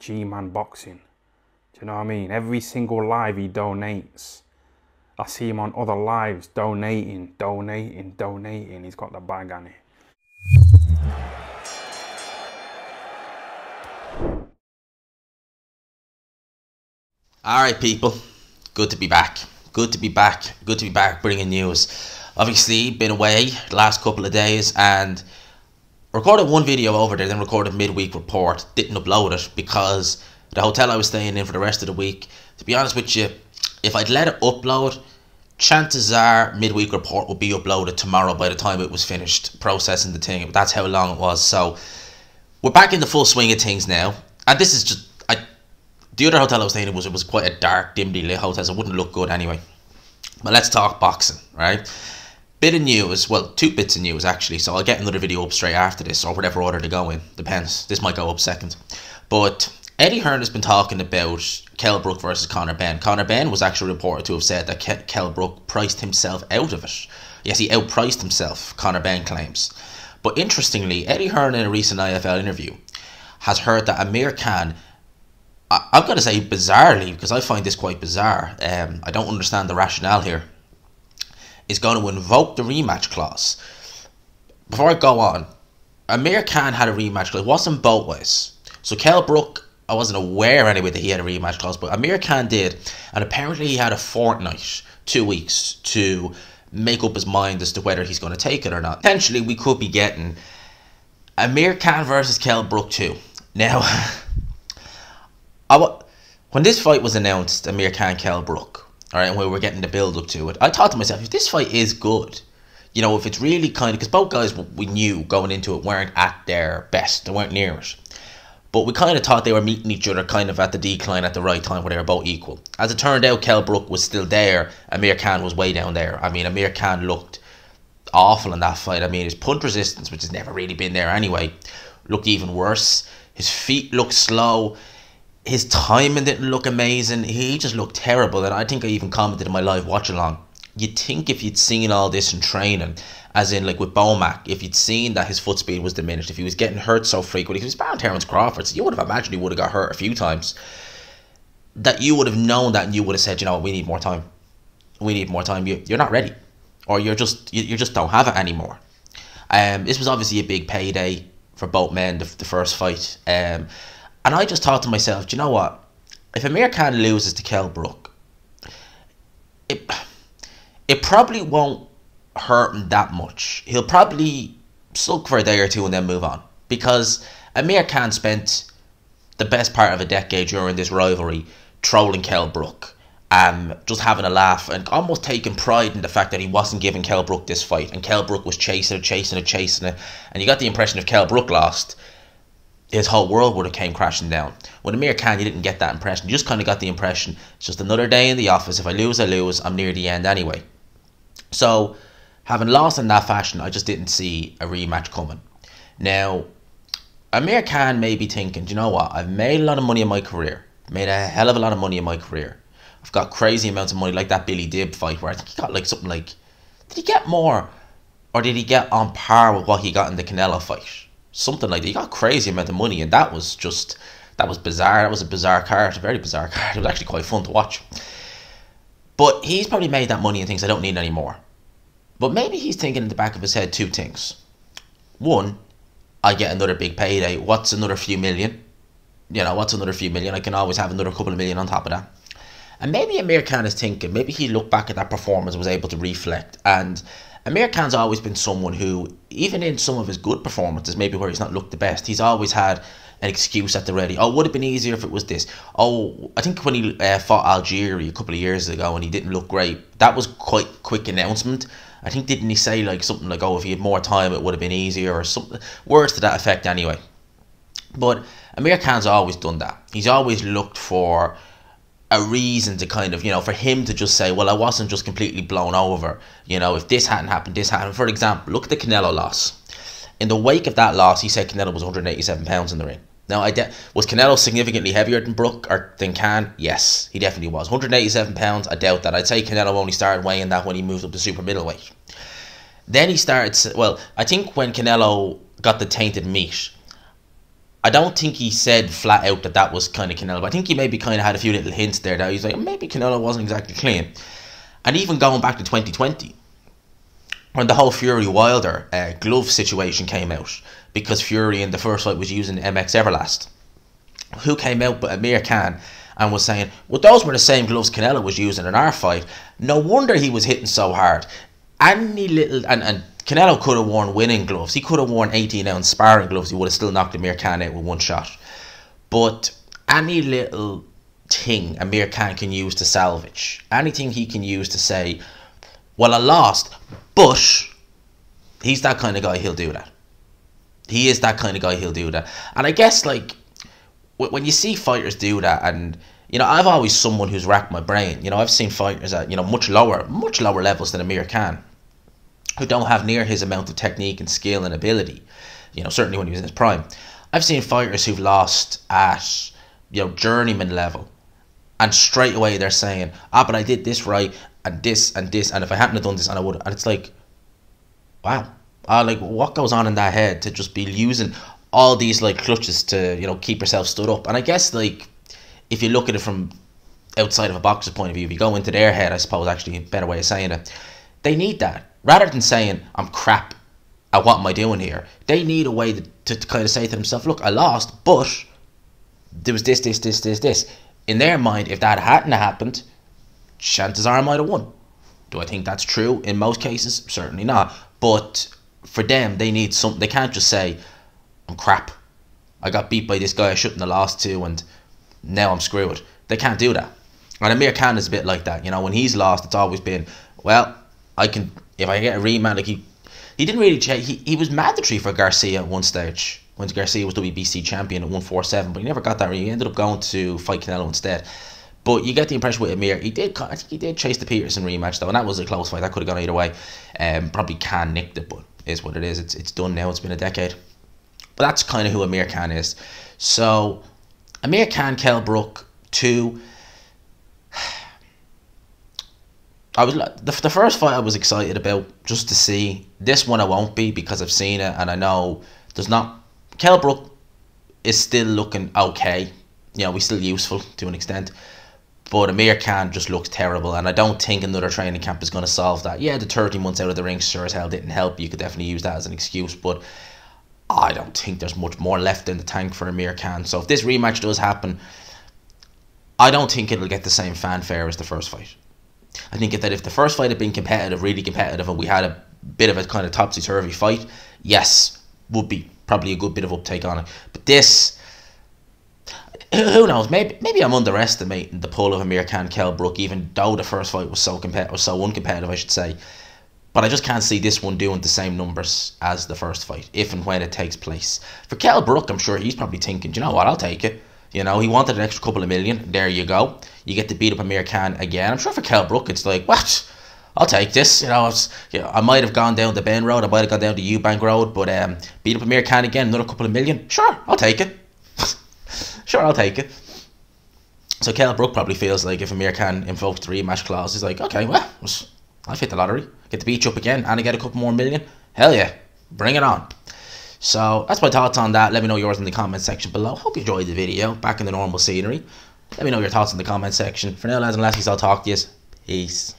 G-Man Boxing. Do you know what I mean? Every single live he donates. I see him on other lives donating. He's got the bag on it. Alright people, good to be back. Good to be back bringing news. Obviously been away the last couple of days and recorded one video over there, then recorded midweek report. Didn't upload it because the hotel I was staying in for the rest of the week, to be honest with you, if I'd let it upload, chances are midweek report will be uploaded tomorrow by the time it was finished processing the thing. That's how long it was. So we're back in the full swing of things now, and this is just the other hotel I was staying in was quite a dark, dimly lit hotel, so it wouldn't look good anyway. But let's talk boxing, right? Bit of news, well, 2 bits of news actually, so I'll get another video up straight after this, or whatever order to go in, depends. This might go up second. But Eddie Hearn has been talking about Kell Brook versus Conor Benn. Conor Benn was actually reported to have said that Kell Brook priced himself out of it. Yes, he outpriced himself, Conor Benn claims. But interestingly, Eddie Hearn in a recent IFL interview has heard that Amir Khan, I've got to say bizarrely, because I find this quite bizarre, I don't understand the rationale here, is going to invoke the rematch clause. Before I go on, Amir Khan had a rematch clause. It wasn't both ways. So Kell Brook, I wasn't aware anyway that he had a rematch clause, but Amir Khan did, and apparently he had a fortnight, 2 weeks, to make up his mind as to whether he's going to take it or not. Potentially we could be getting Amir Khan versus Kell Brook 2. Now, when this fight was announced, Amir Khan, Kell Brook, alright, and we were getting the build up to it, I thought to myself, if this fight is good, you know, if it's really kind of, because both guys we knew going into it weren't at their best, they weren't near it, but we kind of thought they were meeting each other kind of at the decline at the right time where they were both equal. As it turned out, Kell Brook was still there, Amir Khan was way down there. I mean, Amir Khan looked awful in that fight. I mean, his punt resistance, which has never really been there anyway, looked even worse. His feet looked slow. His timing didn't look amazing. He just looked terrible. And I think I even commented in my live watch along. You'd think if you'd seen all this in training, as in like with Bomac, if you'd seen that his foot speed was diminished, if he was getting hurt so frequently, if he was bound Terence Crawford, so you would have imagined he would have got hurt a few times, that you would have known that and you would have said, you know, we need more time. We need more time. You're not ready. Or you just don't have it anymore. This was obviously a big payday for both men, the first fight. And I just thought to myself, do you know what? If Amir Khan loses to Kell Brook, it probably won't hurt him that much. He'll probably sulk for a day or two and then move on. Because Amir Khan spent the best part of a decade during this rivalry trolling Kell Brook, just having a laugh and almost taking pride in the fact that he wasn't giving Kell Brook this fight. And Kell Brook was chasing it. And you got the impression if Kell Brook lost, his whole world would have came crashing down. With Amir Khan, you didn't get that impression. You just kind of got the impression, it's just another day in the office. If I lose, I lose. I'm near the end anyway. So, having lost in that fashion, I just didn't see a rematch coming. Now, Amir Khan may be thinking, do you know what? I've made a lot of money in my career. Made a hell of a lot of money in my career. I've got crazy amounts of money, like that Billy Dibb fight, where I think he got like something like, did he get more? Or did he get on par with what he got in the Canelo fight? Something like that. He got a crazy amount of money, and that was bizarre. That was a bizarre card, a very bizarre card. It was actually quite fun to watch. But he's probably made that money and thinks I don't need any more. But maybe he's thinking in the back of his head 2 things. One, I get another big payday. What's another few million? You know, what's another few million? I can always have another couple of million on top of that. And maybe Amir Khan is thinking, maybe he looked back at that performance and was able to reflect. And Amir Khan's always been someone who, even in some of his good performances, maybe where he's not looked the best, he's always had an excuse at the ready. Oh, would it have been easier if it was this? Oh, I think when he fought Algeria a couple of years ago and he didn't look great, that was quite a quick announcement. I think, didn't he say like something like, oh, if he had more time it would have been easier, or something, words to that effect anyway. But Amir Khan's always done that. He's always looked for a reason to kind of, you know, for him to just say, well, I wasn't just completely blown over. You know, if this hadn't happened, this happened. For example, look at the Canelo loss. In the wake of that loss, he said Canelo was 187 pounds in the ring. Now, was Canelo significantly heavier than Brook or than Khan? Yes, he definitely was. 187 pounds, I doubt that. I'd say Canelo only started weighing that when he moved up to super middleweight. Then he started, well, I think when Canelo got the tainted meat, I don't think he said flat out that that was kind of Canelo. But I think he maybe kind of had a few little hints there that he's like, maybe Canelo wasn't exactly clean. And even going back to 2020, when the whole Fury Wilder glove situation came out, because Fury in the first fight was using MX Everlast, who came out but Amir Khan and was saying, well, those were the same gloves Canelo was using in our fight. No wonder he was hitting so hard. Any little, and Canelo could have worn winning gloves. He could have worn 18-ounce sparring gloves. He would have still knocked Amir Khan out with one shot. But any little thing Amir Khan can use to salvage, anything he can use to say, well, I lost, but he's that kind of guy, he'll do that. He is that kind of guy, he'll do that. And I guess, like, when you see fighters do that, and, you know, I've always someone who's racked my brain. You know, I've seen fighters at, you know, much lower levels than Amir Khan, who don't have near his amount of technique and skill and ability. You know, certainly when he was in his prime. I've seen fighters who've lost at, you know, journeyman level, and straight away they're saying, but I did this right, and this, and this, and if I hadn't have done this, and I would, and it's like, wow. Like, what goes on in that head to just be using all these, like, clutches to, you know, keep yourself stood up? And I guess, like, if you look at it from outside of a boxer's point of view, if you go into their head, I suppose, actually, a better way of saying it, they need that. Rather than saying, I'm crap at what am I doing here, they need a way to kind of say to themselves, look, I lost, but there was this. In their mind, if that hadn't happened, chances are I might have won. Do I think that's true in most cases? Certainly not. But for them, they need something. They can't just say, I'm crap. I got beat by this guy I shouldn't have lost to, and now I'm screwed. They can't do that. And Amir Khan is a bit like that. You know, when he's lost, it's always been, well, I can, if I get a rematch, like he didn't really change. He was mandatory for Garcia at one stage when Garcia was WBC champion at 147, but he never got that. He ended up going to fight Canelo instead. But you get the impression with Amir, I think he did chase the Peterson rematch though, and that was a close fight. That could have gone either way. Probably Khan nicked it, but it is what it is. It's done now. It's been a decade. But that's kind of who Amir Khan is. So Amir Khan, Kell, Brook, 2. I was the first fight I was excited about just to see. This one I won't be because I've seen it and I know there's not. Kell Brook is still looking okay. You know, he's still useful to an extent. But Amir Khan just looks terrible, and I don't think another training camp is going to solve that. Yeah, the 30 months out of the ring sure as hell didn't help. You could definitely use that as an excuse, but I don't think there's much more left in the tank for Amir Khan. So if this rematch does happen, I don't think it'll get the same fanfare as the first fight. I think if the first fight had been competitive, really competitive, and we had a bit of a kind of topsy-turvy fight, yes, would be probably a good bit of uptake on it. But this, who knows? Maybe I'm underestimating the pull of Amir Khan, Kell, Brook, even though the first fight was so uncompetitive, I should say. But I just can't see this one doing the same numbers as the first fight, if and when it takes place. For Kell Brook, I'm sure he's probably thinking, you know what, I'll take it. You know, he wanted an extra couple of million. There you go. You get to beat up Amir Khan again. I'm sure for Kell Brook, it's like, what? I'll take this. You know, I might have gone down the Ben Road. I might have gone down the Eubank Road. But beat up Amir Khan again, another couple of million. Sure, I'll take it. Sure, I'll take it. So Kell Brook probably feels like if Amir Khan invokes the rematch clause, he's like, okay, well, I've hit the lottery. Get to beat you up again and I get a couple more million. Hell yeah, bring it on. So that's my thoughts on that. Let me know yours in the comment section below. Hope you enjoyed the video. Back in the normal scenery. Let me know your thoughts in the comment section. For now, lads and lassies, I'll talk to you. Peace.